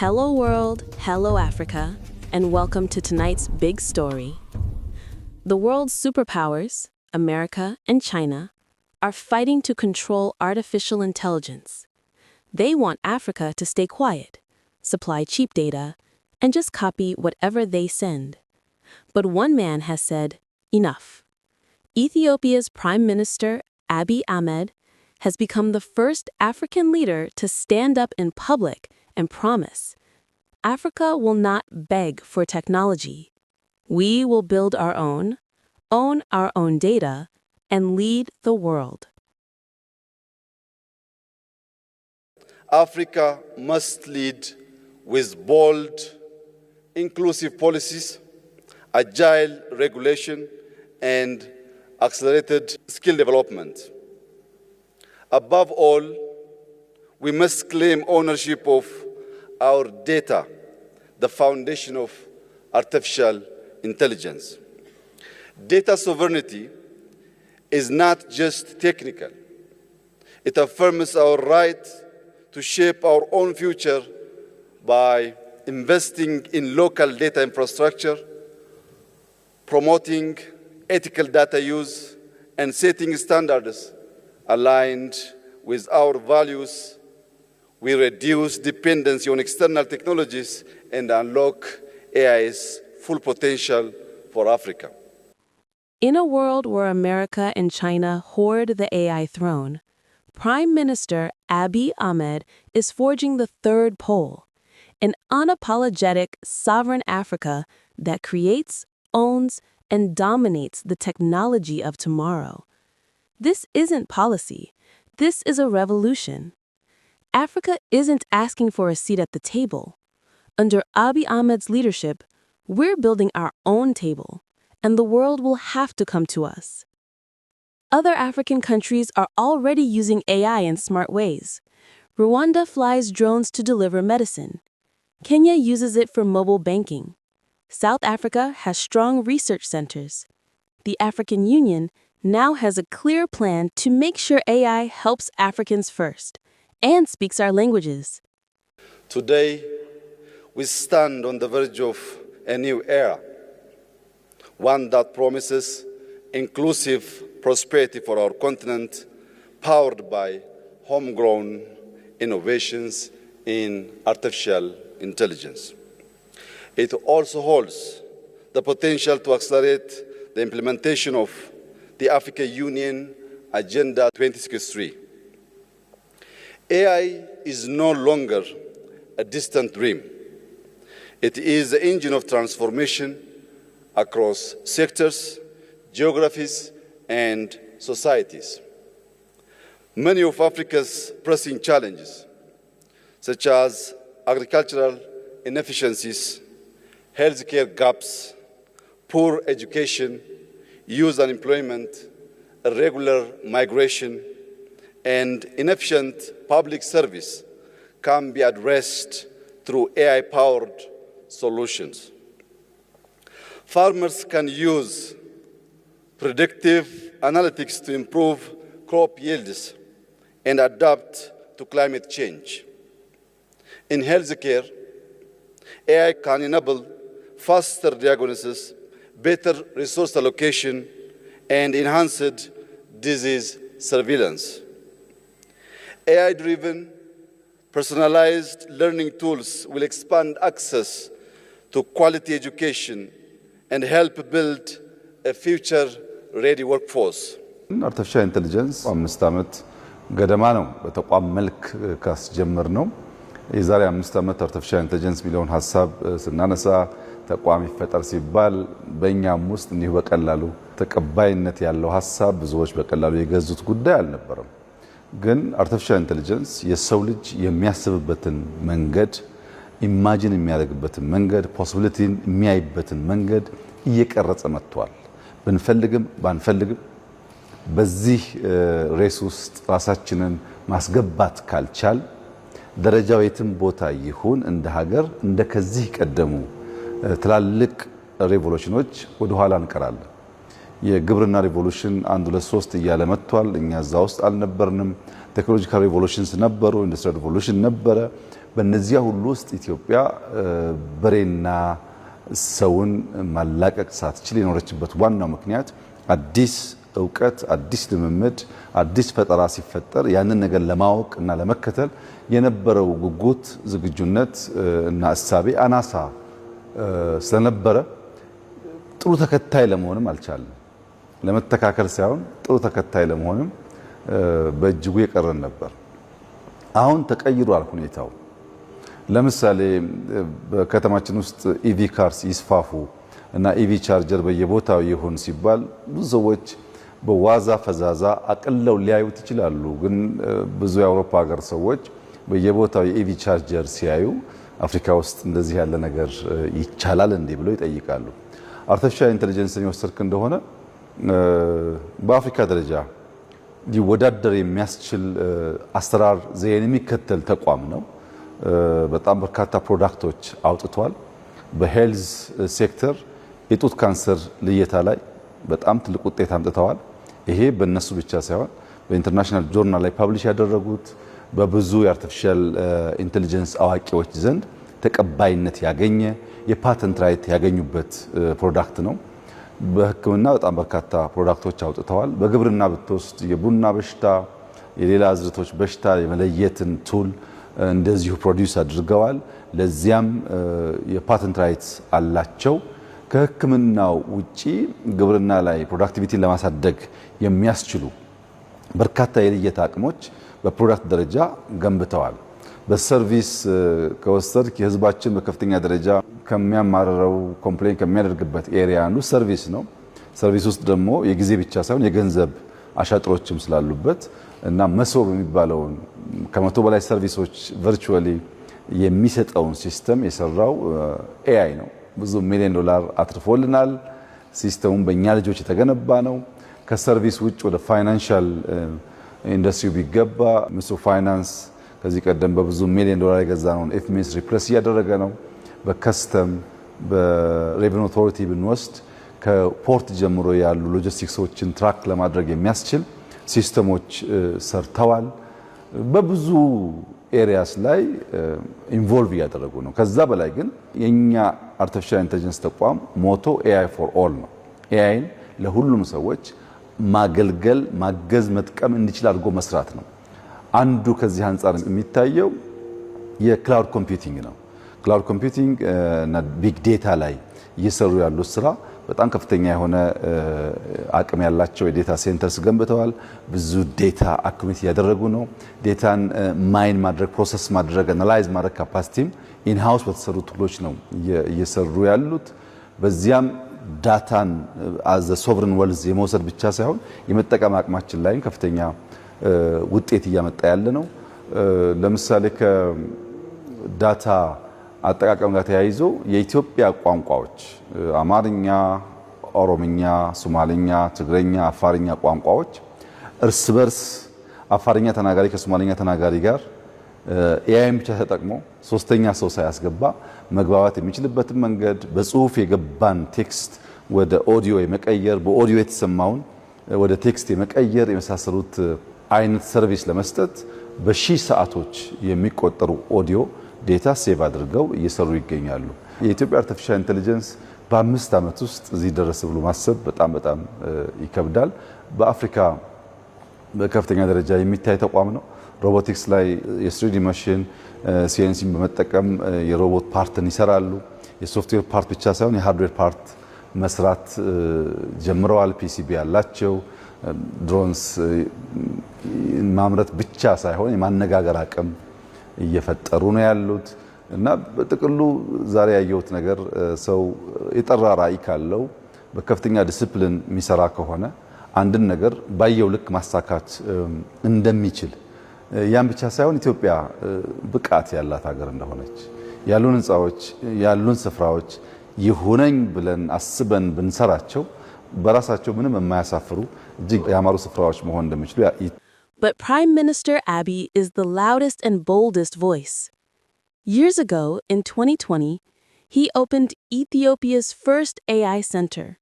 Hello world, hello Africa, and welcome to tonight's big story. The world's superpowers, America and China, are fighting to control artificial intelligence. They want Africa to stay quiet, supply cheap data, and just copy whatever they send. But one man has said, enough. Ethiopia's Prime Minister, Abiy Ahmed, has become the first African leader to stand up in public and promise, Africa will not beg for technology. We will build our own data, and lead the world. Africa must lead with bold, inclusive policies, agile regulation, and accelerated skill development. Above all, we must claim ownership of our data, the foundation of artificial intelligence. Data sovereignty is not just technical. It affirms our right to shape our own future by investing in local data infrastructure, promoting ethical data use, and setting standards aligned with our values. We reduce dependency on external technologies and unlock AI's full potential for Africa. In a world where America and China hoard the AI throne, Prime Minister Abiy Ahmed is forging the third pole, an unapologetic, sovereign Africa that creates, owns, and dominates the technology of tomorrow. This isn't policy. This is a revolution. Africa isn't asking for a seat at the table. Under Abiy Ahmed's leadership, we're building our own table, and the world will have to come to us. Other African countries are already using AI in smart ways. Rwanda flies drones to deliver medicine. Kenya uses it for mobile banking. South Africa has strong research centers. The African Union now has a clear plan to make sure AI helps Africans first and speaks our languages. Today, we stand on the verge of a new era, one that promises inclusive prosperity for our continent, powered by homegrown innovations in artificial intelligence. It also holds the potential to accelerate the implementation of the African Union Agenda 2063. AI is no longer a distant dream. It is the engine of transformation across sectors, geographies, and societies. Many of Africa's pressing challenges, such as agricultural inefficiencies, healthcare gaps, poor education, youth unemployment, irregular migration, and inefficient public service can be addressed through AI-powered solutions. Farmers can use predictive analytics to improve crop yields and adapt to climate change. In healthcare, AI can enable faster diagnosis, better resource allocation, and enhanced disease surveillance. AI-driven, personalized learning tools will expand access to quality education and help build a future-ready workforce. artificial intelligence 5 ዓመት ገደማ ነው በተቋም መልክ ካስጀመር ነው። የዛሬ 5 ዓመት artificial intelligence ሚሊዮን ሐሳብ ስናነሳ ተቋም ይፈጠር ሲባል በእኛም ውስጥ እንዲሁ በቀላሉ ተቀባይነት ያለው ሐሳብ ብዙዎች በቀላሉ የገዙት ጉዳይ አልነበረም። ግን artificial intelligence የሰው ልጅ የሚያስብበትን መንገድ ኢማጂን የሚያደርግበትን መንገድ ፖሲቢሊቲን የሚያይበትን መንገድ እየቀረጸ መጥቷል። ብንፈልግም ባንፈልግም በዚህ ሬስ ውስጥ ራሳችንን ማስገባት ካልቻል ደረጃው የትም ቦታ ይሁን እንደ ሀገር እንደ ከዚህ ቀደሙ ትላልቅ ሬቮሉሽኖች ወደ ኋላ እንቀራለን። የግብርና ሪቮሉሽን 1 2 3 እያለ መጥቷል። እኛ እዛ ውስጥ አልነበርንም። ቴክኖሎጂካል ሪቮሉሽንስ ነበሩ፣ ኢንዱስትሪያል ሪቮሉሽን ነበረ። በእነዚያ ሁሉ ውስጥ ኢትዮጵያ በሬና ሰውን ማላቀቅ ሳትችል የኖረችበት ዋናው ምክንያት አዲስ እውቀት፣ አዲስ ልምምድ፣ አዲስ ፈጠራ ሲፈጠር ያንን ነገር ለማወቅ እና ለመከተል የነበረው ጉጉት፣ ዝግጁነት እና እሳቤ አናሳ ስለነበረ ጥሩ ተከታይ ለመሆንም አልቻለም። ለመተካከል ሳይሆን ጥሩ ተከታይ ለመሆንም በእጅጉ የቀረን ነበር። አሁን ተቀይሯል ሁኔታው። ለምሳሌ በከተማችን ውስጥ ኢቪ ካርስ ይስፋፉ እና ኢቪ ቻርጀር በየቦታው ይሁን ሲባል ብዙ ሰዎች በዋዛ ፈዛዛ አቅለው ሊያዩት ይችላሉ። ግን ብዙ የአውሮፓ ሀገር ሰዎች በየቦታው የኢቪ ቻርጀር ሲያዩ አፍሪካ ውስጥ እንደዚህ ያለ ነገር ይቻላል እንዴ ብለው ይጠይቃሉ። አርቲፊሻል ኢንተለጀንስን የወሰድክ እንደሆነ በአፍሪካ ደረጃ ሊወዳደር የሚያስችል አሰራር ዘይቤን የሚከተል ተቋም ነው። በጣም በርካታ ፕሮዳክቶች አውጥቷል። በሄልዝ ሴክተር የጡት ካንሰር ልየታ ላይ በጣም ትልቅ ውጤት አምጥተዋል። ይሄ በእነሱ ብቻ ሳይሆን በኢንተርናሽናል ጆርናል ላይ ፐብሊሽ ያደረጉት በብዙ የአርቲፊሻል ኢንተለጀንስ አዋቂዎች ዘንድ ተቀባይነት ያገኘ የፓተንት ራይት ያገኙበት ፕሮዳክት ነው። በሕክምና በጣም በርካታ ፕሮዳክቶች አውጥተዋል። በግብርና ብትወስድ የቡና በሽታ፣ የሌላ አዝርቶች በሽታ የመለየትን ቱል እንደዚሁ ፕሮዲውስ አድርገዋል። ለዚያም የፓተንት ራይት አላቸው። ከሕክምናው ውጪ ግብርና ላይ ፕሮዳክቲቪቲን ለማሳደግ የሚያስችሉ በርካታ የልየታ አቅሞች በፕሮዳክት ደረጃ ገንብተዋል። በሰርቪስ ከወሰድክ የህዝባችን በከፍተኛ ደረጃ ከሚያማርረው ኮምፕሌን ከሚያደርግበት ኤሪያ አንዱ ሰርቪስ ነው። ሰርቪስ ውስጥ ደግሞ የጊዜ ብቻ ሳይሆን የገንዘብ አሻጥሮችም ስላሉበት እና መሶብ የሚባለውን ከመቶ በላይ ሰርቪሶች ቨርቹዋሊ የሚሰጠውን ሲስተም የሰራው ኤአይ ነው። ብዙ ሚሊዮን ዶላር አትርፎልናል። ሲስተሙም በእኛ ልጆች የተገነባ ነው። ከሰርቪስ ውጭ ወደ ፋይናንሻል ኢንዱስትሪ ቢገባ ሚኒስትሩ ፋይናንስ ከዚህ ቀደም በብዙ ሚሊዮን ዶላር የገዛነውን ኤፍኤምኤስ ሪፕሌስ እያደረገ ነው። በከስተም በሬቨኒ ኦቶሪቲ ብንወስድ ከፖርት ጀምሮ ያሉ ሎጂስቲክሶችን ትራክ ለማድረግ የሚያስችል ሲስተሞች ሰርተዋል። በብዙ ኤሪያስ ላይ ኢንቮልቭ እያደረጉ ነው። ከዛ በላይ ግን የኛ አርቲፊሻል ኢንተለጀንስ ተቋም ሞቶ ኤአይ ፎር ኦል ነው። ኤአይን ለሁሉም ሰዎች ማገልገል፣ ማገዝ፣ መጥቀም እንዲችል አድርጎ መስራት ነው። አንዱ ከዚህ አንጻር የሚታየው የክላውድ ኮምፒውቲንግ ነው። ክላውድ ኮምፒውቲንግ እና ቢግ ዴታ ላይ እየሰሩ ያሉት ስራ በጣም ከፍተኛ የሆነ አቅም ያላቸው የዴታ ሴንተርስ ገንብተዋል። ብዙ ዴታ አኩሙሌት እያደረጉ ነው። ዴታን ማይን ማድረግ፣ ፕሮሰስ ማድረግ፣ አናላይዝ ማድረግ ካፓሲቲም ኢንሃውስ በተሰሩ ቱሎች ነው እየሰሩ ያሉት። በዚያም ዳታን አዘ ሶቨርን ወልዝ የመውሰድ ብቻ ሳይሆን የመጠቀም አቅማችን ላይም ከፍተኛ ውጤት እያመጣ ያለ ነው። ለምሳሌ ከዳታ አጠቃቀም ጋር ተያይዞ የኢትዮጵያ ቋንቋዎች አማርኛ፣ ኦሮምኛ፣ ሶማሊኛ፣ ትግረኛ፣ አፋርኛ ቋንቋዎች እርስ በርስ አፋርኛ ተናጋሪ ከሶማሊኛ ተናጋሪ ጋር ኤአይን ብቻ ተጠቅሞ ሶስተኛ ሰው ሳያስገባ መግባባት የሚችልበትን መንገድ በጽሁፍ የገባን ቴክስት ወደ ኦዲዮ የመቀየር በኦዲዮ የተሰማውን ወደ ቴክስት የመቀየር የመሳሰሉት አይነት ሰርቪስ ለመስጠት በሺህ ሰዓቶች የሚቆጠሩ ኦዲዮ ዴታ ሴቭ አድርገው እየሰሩ ይገኛሉ። የኢትዮጵያ አርቲፊሻል ኢንተለጀንስ በ5 ዓመት ውስጥ እዚህ ደረስ ብሎ ማሰብ በጣም ይከብዳል። በአፍሪካ በከፍተኛ ደረጃ የሚታይ ተቋም ነው። ሮቦቲክስ ላይ የስሪዲ ማሽን ሲኤንሲን በመጠቀም የሮቦት ፓርትን ይሰራሉ። የሶፍትዌር ፓርት ብቻ ሳይሆን የሃርድዌር ፓርት መስራት ጀምረዋል። ፒሲቢ ያላቸው ድሮንስ ማምረት ብቻ ሳይሆን የማነጋገር አቅም እየፈጠሩ ነው ያሉት እና በጥቅሉ ዛሬ ያየሁት ነገር ሰው የጠራ ራዕይ ካለው በከፍተኛ ዲሲፕሊን የሚሰራ ከሆነ አንድን ነገር ባየው ልክ ማሳካት እንደሚችል ያን ብቻ ሳይሆን ኢትዮጵያ ብቃት ያላት ሀገር እንደሆነች ያሉን ህንፃዎች ያሉን ስፍራዎች ይሁነኝ ብለን አስበን ብንሰራቸው በራሳቸው ምንም የማያሳፍሩ እጅግ ያማሩ ስፍራዎች መሆን እንደሚችሉ But Prime Minister Abiy is the loudest and boldest voice. Years ago, in 2020, he opened Ethiopia's first AI center.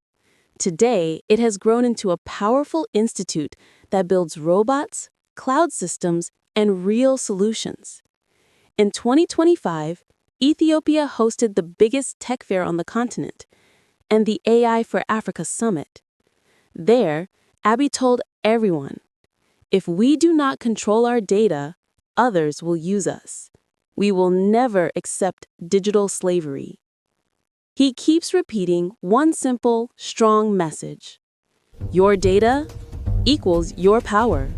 Today, it has grown into a powerful institute that builds robots, cloud systems, and real solutions. In 2025, Ethiopia hosted the biggest tech fair on the continent and the AI for Africa Summit. There, Abiy told everyone, if we do not control our data, others will use us. We will never accept digital slavery. He keeps repeating one simple, strong message. Your data equals your power.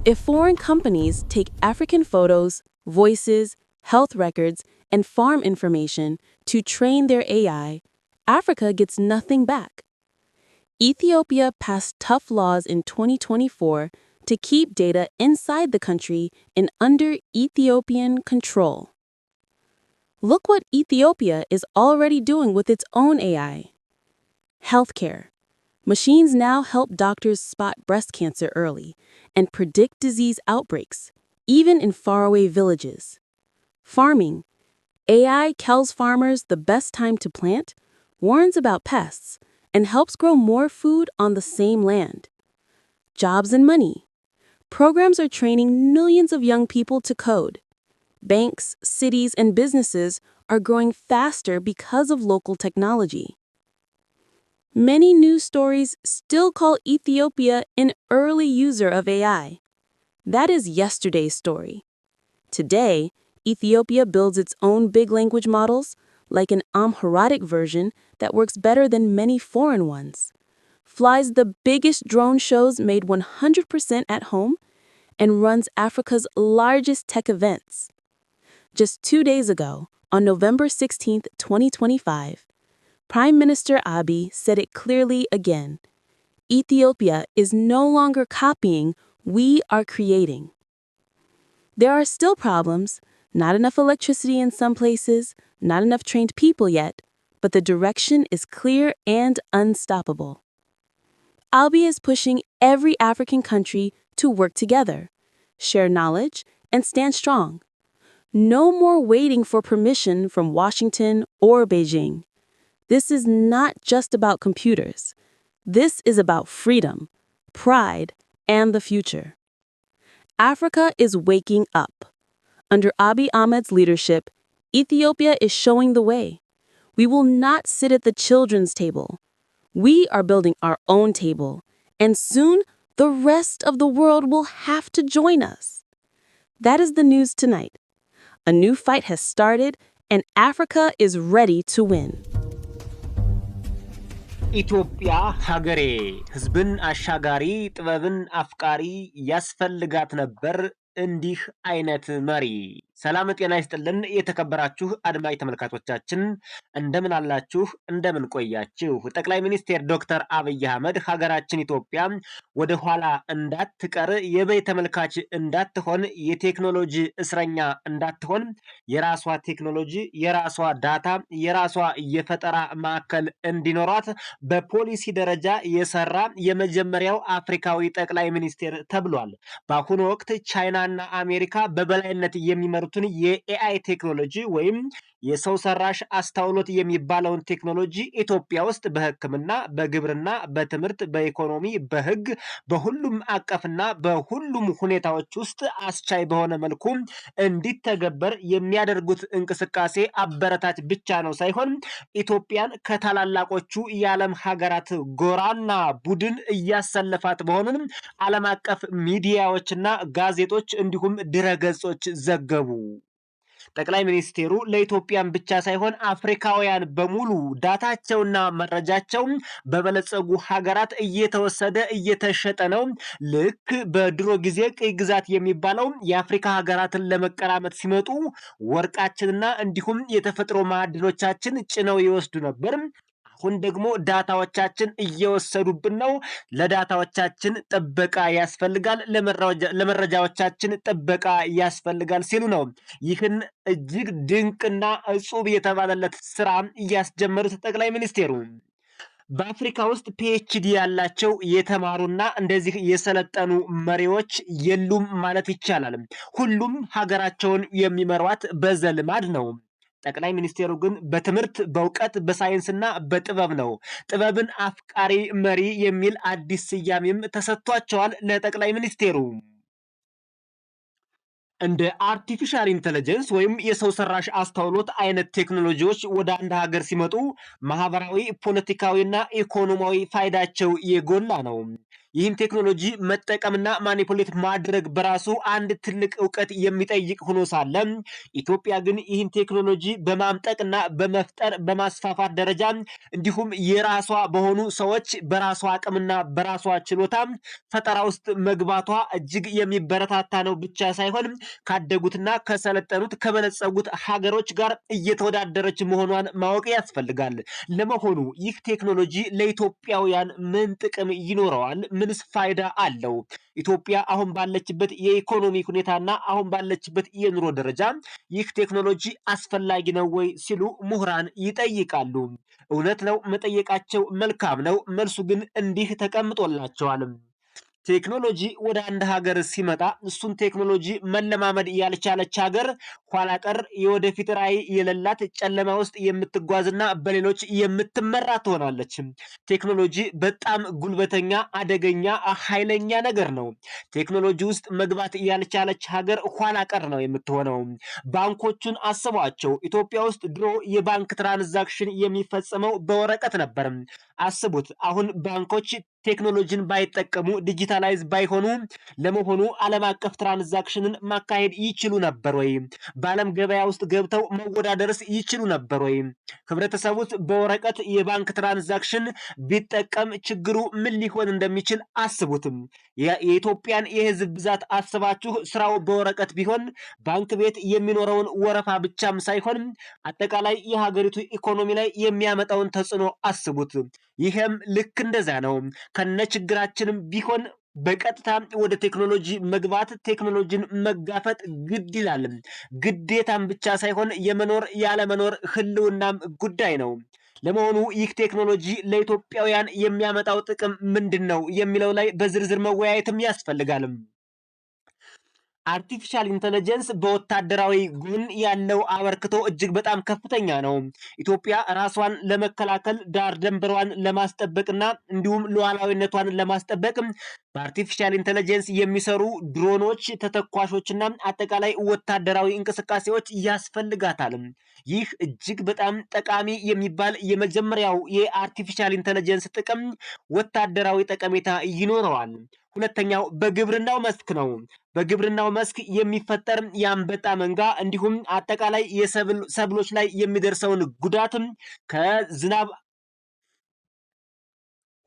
If foreign companies take African photos, voices, health records, and farm information to train their AI, Africa gets nothing back. Ethiopia passed tough laws in 2024 to keep data inside the country and under Ethiopian control. Look what Ethiopia is already doing with its own AI. Healthcare. Machines now help doctors spot breast cancer early and predict disease outbreaks, even in faraway villages. Farming. AI tells farmers the best time to plant, warns about pests, and helps grow more food on the same land. Jobs and money. Programs are training millions of young people to code. Banks, cities, and businesses are growing faster because of local technology. Many news stories still call Ethiopia an early user of AI. That is yesterday's story. Today, Ethiopia builds its own big language models, like an Amharic version that works better than many foreign ones, flies the biggest drone shows made 100% at home, and runs Africa's largest tech events. Just 2 days ago, on November 16, 2025, Prime Minister Abiy said it clearly again. Ethiopia is no longer copying, we are creating. There are still problems, not enough electricity in some places, not enough trained people yet, but the direction is clear and unstoppable. Abiy is pushing every African country to work together, share knowledge, and stand strong. No more waiting for permission from Washington or Beijing. This is not just about computers. This is about freedom, pride, and the future. Africa is waking up. Under Abiy Ahmed's leadership, Ethiopia is showing the way. We will not sit at the children's table. We are building our own table, and soon the rest of the world will have to join us. That is the news tonight. A new fight has started, and Africa is ready to win. ኢትዮጵያ ሀገሬ ህዝብን አሻጋሪ ጥበብን አፍቃሪ ያስፈልጋት ነበር እንዲህ አይነት መሪ። ሰላም ጤና ይስጥልን የተከበራችሁ አድማጭ ተመልካቾቻችን እንደምን አላችሁ እንደምን ቆያችሁ። ጠቅላይ ሚኒስትር ዶክተር አብይ አህመድ ሀገራችን ኢትዮጵያ ወደ ኋላ እንዳትቀር የበይ ተመልካች እንዳትሆን የቴክኖሎጂ እስረኛ እንዳትሆን የራሷ ቴክኖሎጂ የራሷ ዳታ የራሷ የፈጠራ ማዕከል እንዲኖራት በፖሊሲ ደረጃ የሰራ የመጀመሪያው አፍሪካዊ ጠቅላይ ሚኒስትር ተብሏል። በአሁኑ ወቅት ቻይናና አሜሪካ በበላይነት የሚመሩትን የኤአይ ቴክኖሎጂ ወይም የሰው ሰራሽ አስተውሎት የሚባለውን ቴክኖሎጂ ኢትዮጵያ ውስጥ በሕክምና፣ በግብርና፣ በትምህርት፣ በኢኮኖሚ፣ በህግ በሁሉም አቀፍና በሁሉም ሁኔታዎች ውስጥ አስቻይ በሆነ መልኩ እንዲተገበር የሚያደርጉት እንቅስቃሴ አበረታች ብቻ ነው ሳይሆን ኢትዮጵያን ከታላላቆቹ የዓለም ሀገራት ጎራና ቡድን እያሰለፋት መሆኑን ዓለም አቀፍ ሚዲያዎችና ጋዜጦች እንዲሁም ድረገጾች ዘገቡ። ጠቅላይ ሚኒስቴሩ ለኢትዮጵያን ብቻ ሳይሆን አፍሪካውያን በሙሉ ዳታቸውና መረጃቸው በበለጸጉ ሀገራት እየተወሰደ እየተሸጠ ነው። ልክ በድሮ ጊዜ ቅኝ ግዛት የሚባለው የአፍሪካ ሀገራትን ለመቀራመት ሲመጡ ወርቃችንና እንዲሁም የተፈጥሮ ማዕድኖቻችን ጭነው ይወስዱ ነበር። አሁን ደግሞ ዳታዎቻችን እየወሰዱብን ነው። ለዳታዎቻችን ጥበቃ ያስፈልጋል፣ ለመረጃዎቻችን ጥበቃ ያስፈልጋል ሲሉ ነው ይህን እጅግ ድንቅና እጹብ የተባለለት ስራ እያስጀመሩት ጠቅላይ ሚኒስቴሩ። በአፍሪካ ውስጥ ፒኤችዲ ያላቸው የተማሩና እንደዚህ የሰለጠኑ መሪዎች የሉም ማለት ይቻላል። ሁሉም ሀገራቸውን የሚመሯት በዘልማድ ነው። ጠቅላይ ሚኒስቴሩ ግን በትምህርት በእውቀት በሳይንስና በጥበብ ነው። ጥበብን አፍቃሪ መሪ የሚል አዲስ ስያሜም ተሰጥቷቸዋል ለጠቅላይ ሚኒስቴሩ። እንደ አርቲፊሻል ኢንተለጀንስ ወይም የሰው ሰራሽ አስተውሎት አይነት ቴክኖሎጂዎች ወደ አንድ ሀገር ሲመጡ ማህበራዊ፣ ፖለቲካዊና ኢኮኖሚያዊ ፋይዳቸው የጎላ ነው። ይህን ቴክኖሎጂ መጠቀምና ማኒፑሌት ማድረግ በራሱ አንድ ትልቅ እውቀት የሚጠይቅ ሆኖ ሳለ ኢትዮጵያ ግን ይህን ቴክኖሎጂ በማምጠቅና በመፍጠር በማስፋፋት ደረጃ እንዲሁም የራሷ በሆኑ ሰዎች በራሷ አቅምና በራሷ ችሎታ ፈጠራ ውስጥ መግባቷ እጅግ የሚበረታታ ነው ብቻ ሳይሆን ካደጉትና ከሰለጠኑት ከበለጸጉት ሀገሮች ጋር እየተወዳደረች መሆኗን ማወቅ ያስፈልጋል። ለመሆኑ ይህ ቴክኖሎጂ ለኢትዮጵያውያን ምን ጥቅም ይኖረዋል? ምንስ ፋይዳ አለው? ኢትዮጵያ አሁን ባለችበት የኢኮኖሚ ሁኔታና አሁን ባለችበት የኑሮ ደረጃ ይህ ቴክኖሎጂ አስፈላጊ ነው ወይ ሲሉ ምሁራን ይጠይቃሉ። እውነት ነው፣ መጠየቃቸው መልካም ነው። መልሱ ግን እንዲህ ተቀምጦላቸዋል። ቴክኖሎጂ ወደ አንድ ሀገር ሲመጣ እሱን ቴክኖሎጂ መለማመድ ያልቻለች ሀገር ኋላ ቀር፣ የወደፊት ራዕይ የሌላት፣ ጨለማ ውስጥ የምትጓዝና በሌሎች የምትመራ ትሆናለች። ቴክኖሎጂ በጣም ጉልበተኛ፣ አደገኛ፣ ኃይለኛ ነገር ነው። ቴክኖሎጂ ውስጥ መግባት ያልቻለች ሀገር ኋላ ቀር ነው የምትሆነው። ባንኮቹን አስቧቸው። ኢትዮጵያ ውስጥ ድሮ የባንክ ትራንዛክሽን የሚፈጸመው በወረቀት ነበር። አስቡት። አሁን ባንኮች ቴክኖሎጂን ባይጠቀሙ ዲጂታላይዝ ባይሆኑ ለመሆኑ ዓለም አቀፍ ትራንዛክሽንን ማካሄድ ይችሉ ነበር ወይ? በዓለም ገበያ ውስጥ ገብተው መወዳደርስ ይችሉ ነበር ወይ? ህብረተሰቡ በወረቀት የባንክ ትራንዛክሽን ቢጠቀም ችግሩ ምን ሊሆን እንደሚችል አስቡትም። የኢትዮጵያን የህዝብ ብዛት አስባችሁ ስራው በወረቀት ቢሆን ባንክ ቤት የሚኖረውን ወረፋ ብቻም ሳይሆን አጠቃላይ የሀገሪቱ ኢኮኖሚ ላይ የሚያመጣውን ተጽዕኖ አስቡት። ይህም ልክ እንደዛ ነው። ከነ ችግራችንም ቢሆን በቀጥታ ወደ ቴክኖሎጂ መግባት፣ ቴክኖሎጂን መጋፈጥ ግድ ይላል። ግዴታም ብቻ ሳይሆን የመኖር ያለመኖር ህልውናም ጉዳይ ነው። ለመሆኑ ይህ ቴክኖሎጂ ለኢትዮጵያውያን የሚያመጣው ጥቅም ምንድን ነው የሚለው ላይ በዝርዝር መወያየትም ያስፈልጋል። አርቲፊሻል ኢንተለጀንስ በወታደራዊ ጎን ያለው አበርክቶ እጅግ በጣም ከፍተኛ ነው። ኢትዮጵያ ራሷን ለመከላከል ዳር ደንበሯን ለማስጠበቅና እንዲሁም ሉዓላዊነቷን ለማስጠበቅ በአርቲፊሻል ኢንተለጀንስ የሚሰሩ ድሮኖች፣ ተተኳሾችና አጠቃላይ ወታደራዊ እንቅስቃሴዎች ያስፈልጋታል። ይህ እጅግ በጣም ጠቃሚ የሚባል የመጀመሪያው የአርቲፊሻል ኢንተለጀንስ ጥቅም ወታደራዊ ጠቀሜታ ይኖረዋል። ሁለተኛው በግብርናው መስክ ነው። በግብርናው መስክ የሚፈጠር የአንበጣ መንጋ እንዲሁም አጠቃላይ የሰብሎች ላይ የሚደርሰውን ጉዳትም ከዝናብ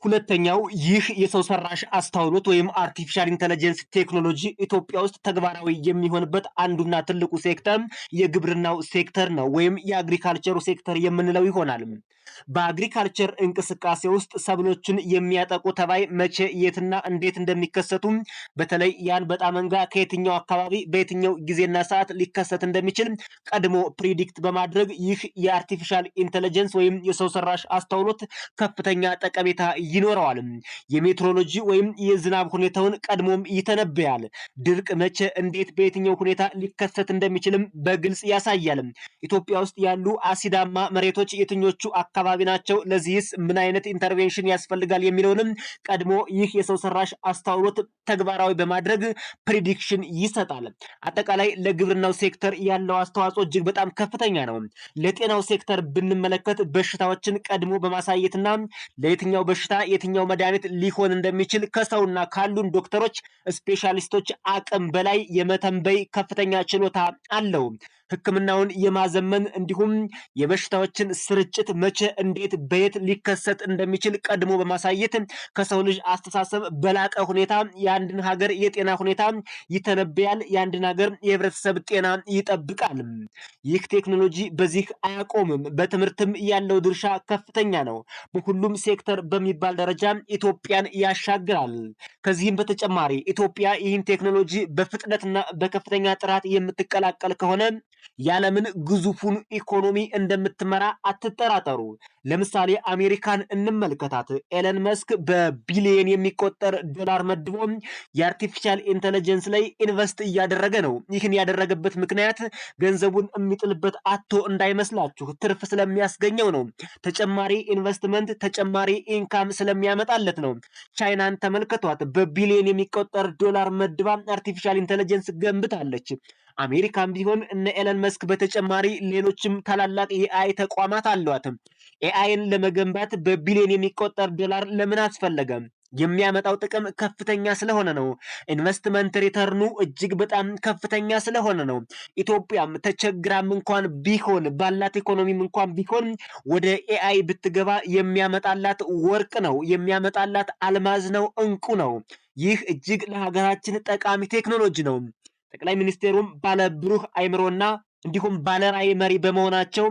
ሁለተኛው ይህ የሰው ሰራሽ አስተውሎት ወይም አርቲፊሻል ኢንተለጀንስ ቴክኖሎጂ ኢትዮጵያ ውስጥ ተግባራዊ የሚሆንበት አንዱና ትልቁ ሴክተር የግብርናው ሴክተር ነው፣ ወይም የአግሪካልቸሩ ሴክተር የምንለው ይሆናል። በአግሪካልቸር እንቅስቃሴ ውስጥ ሰብሎችን የሚያጠቁ ተባይ መቼ፣ የትና እንዴት እንደሚከሰቱ በተለይ የአንበጣ መንጋ ከየትኛው አካባቢ በየትኛው ጊዜና ሰዓት ሊከሰት እንደሚችል ቀድሞ ፕሪዲክት በማድረግ ይህ የአርቲፊሻል ኢንተለጀንስ ወይም የሰው ሰራሽ አስተውሎት ከፍተኛ ጠቀሜታ ይኖረዋል። የሜትሮሎጂ ወይም የዝናብ ሁኔታውን ቀድሞም ይተነብያል። ድርቅ መቼ፣ እንዴት፣ በየትኛው ሁኔታ ሊከሰት እንደሚችልም በግልጽ ያሳያል። ኢትዮጵያ ውስጥ ያሉ አሲዳማ መሬቶች የትኞቹ አካባቢ ናቸው? ለዚህስ ምን አይነት ኢንተርቬንሽን ያስፈልጋል የሚለውንም ቀድሞ ይህ የሰው ሰራሽ አስተውሎት ተግባራዊ በማድረግ ፕሪዲክሽን ይሰጣል። አጠቃላይ ለግብርናው ሴክተር ያለው አስተዋጽኦ እጅግ በጣም ከፍተኛ ነው። ለጤናው ሴክተር ብንመለከት በሽታዎችን ቀድሞ በማሳየትና ለየትኛው በሽታ የትኛው መድኃኒት ሊሆን እንደሚችል ከሰውና ካሉን ዶክተሮች ስፔሻሊስቶች አቅም በላይ የመተንበይ ከፍተኛ ችሎታ አለው። ሕክምናውን የማዘመን እንዲሁም የበሽታዎችን ስርጭት መቼ፣ እንዴት፣ በየት ሊከሰት እንደሚችል ቀድሞ በማሳየት ከሰው ልጅ አስተሳሰብ በላቀ ሁኔታ የአንድን ሀገር የጤና ሁኔታ ይተነብያል። የአንድን ሀገር የህብረተሰብ ጤና ይጠብቃል። ይህ ቴክኖሎጂ በዚህ አያቆምም። በትምህርትም ያለው ድርሻ ከፍተኛ ነው። በሁሉም ሴክተር በሚባል ደረጃ ኢትዮጵያን ያሻግራል። ከዚህም በተጨማሪ ኢትዮጵያ ይህን ቴክኖሎጂ በፍጥነትና በከፍተኛ ጥራት የምትቀላቀል ከሆነ ያለምን ግዙፉን ኢኮኖሚ እንደምትመራ አትጠራጠሩ። ለምሳሌ አሜሪካን እንመልከታት። ኤለን መስክ በቢሊየን የሚቆጠር ዶላር መድቦ የአርቲፊሻል ኢንተለጀንስ ላይ ኢንቨስት እያደረገ ነው። ይህን ያደረገበት ምክንያት ገንዘቡን የሚጥልበት አቶ እንዳይመስላችሁ፣ ትርፍ ስለሚያስገኘው ነው። ተጨማሪ ኢንቨስትመንት፣ ተጨማሪ ኢንካም ስለሚያመጣለት ነው። ቻይናን ተመልከቷት። በቢሊየን የሚቆጠር ዶላር መድባ አርቲፊሻል ኢንተለጀንስ ገንብታለች። አሜሪካም ቢሆን እነ ኤለን መስክ በተጨማሪ ሌሎችም ታላላቅ የኤአይ ተቋማት አሏት። ኤአይን ለመገንባት በቢሊዮን የሚቆጠር ዶላር ለምን አስፈለገ? የሚያመጣው ጥቅም ከፍተኛ ስለሆነ ነው። ኢንቨስትመንት ሪተርኑ እጅግ በጣም ከፍተኛ ስለሆነ ነው። ኢትዮጵያም ተቸግራም እንኳን ቢሆን ባላት ኢኮኖሚም እንኳን ቢሆን ወደ ኤአይ ብትገባ የሚያመጣላት ወርቅ ነው፣ የሚያመጣላት አልማዝ ነው፣ እንቁ ነው። ይህ እጅግ ለሀገራችን ጠቃሚ ቴክኖሎጂ ነው። ጠቅላይ ሚኒስቴሩም ባለ ብሩህ አይምሮና እንዲሁም ባለራዕይ መሪ በመሆናቸው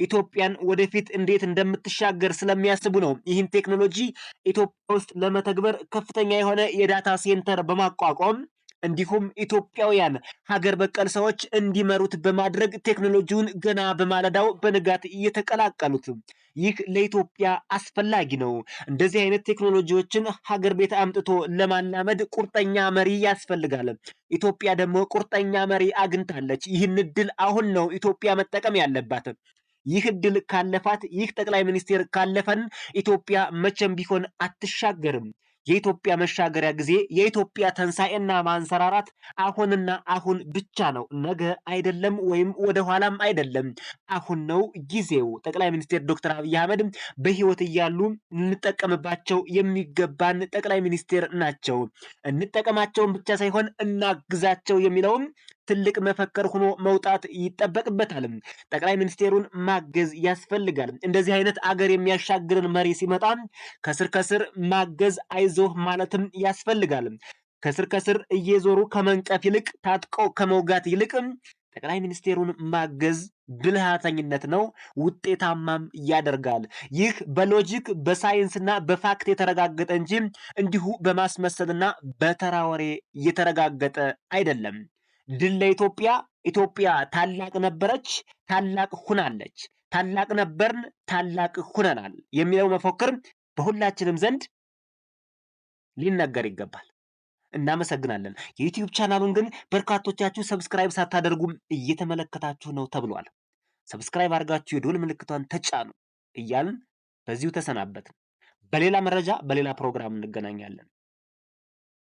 ኢትዮጵያን ወደፊት እንዴት እንደምትሻገር ስለሚያስቡ ነው ይህን ቴክኖሎጂ ኢትዮጵያ ውስጥ ለመተግበር ከፍተኛ የሆነ የዳታ ሴንተር በማቋቋም እንዲሁም ኢትዮጵያውያን ሀገር በቀል ሰዎች እንዲመሩት በማድረግ ቴክኖሎጂውን ገና በማለዳው በንጋት እየተቀላቀሉት። ይህ ለኢትዮጵያ አስፈላጊ ነው። እንደዚህ አይነት ቴክኖሎጂዎችን ሀገር ቤት አምጥቶ ለማላመድ ቁርጠኛ መሪ ያስፈልጋል። ኢትዮጵያ ደግሞ ቁርጠኛ መሪ አግኝታለች። ይህን እድል አሁን ነው ኢትዮጵያ መጠቀም ያለባት። ይህ እድል ካለፋት፣ ይህ ጠቅላይ ሚኒስቴር ካለፈን ኢትዮጵያ መቼም ቢሆን አትሻገርም። የኢትዮጵያ መሻገሪያ ጊዜ የኢትዮጵያ ትንሣኤና ማንሰራራት አሁንና አሁን ብቻ ነው። ነገ አይደለም፣ ወይም ወደ ኋላም አይደለም። አሁን ነው ጊዜው። ጠቅላይ ሚኒስትር ዶክተር አብይ አህመድ በህይወት እያሉ እንጠቀምባቸው የሚገባን ጠቅላይ ሚኒስትር ናቸው። እንጠቀማቸውን ብቻ ሳይሆን እናግዛቸው የሚለውም ትልቅ መፈክር ሆኖ መውጣት ይጠበቅበታል። ጠቅላይ ሚኒስቴሩን ማገዝ ያስፈልጋል። እንደዚህ አይነት አገር የሚያሻግርን መሪ ሲመጣ ከስር ከስር ማገዝ፣ አይዞህ ማለትም ያስፈልጋል። ከስር ከስር እየዞሩ ከመንቀፍ ይልቅ ታጥቀው ከመውጋት ይልቅ ጠቅላይ ሚኒስቴሩን ማገዝ ብልሃተኝነት ነው፣ ውጤታማም ያደርጋል። ይህ በሎጂክ በሳይንስና በፋክት የተረጋገጠ እንጂ እንዲሁ በማስመሰልና በተራ ወሬ የተረጋገጠ አይደለም። ድል ለኢትዮጵያ! ኢትዮጵያ ታላቅ ነበረች፣ ታላቅ ሁናለች። ታላቅ ነበርን፣ ታላቅ ሁነናል የሚለው መፎክር በሁላችንም ዘንድ ሊነገር ይገባል። እናመሰግናለን። የዩቲዩብ ቻናሉን ግን በርካቶቻችሁ ሰብስክራይብ ሳታደርጉ እየተመለከታችሁ ነው ተብሏል። ሰብስክራይብ አድርጋችሁ የደወል ምልክቷን ተጫኑ እያልን በዚሁ ተሰናበትን። በሌላ መረጃ በሌላ ፕሮግራም እንገናኛለን።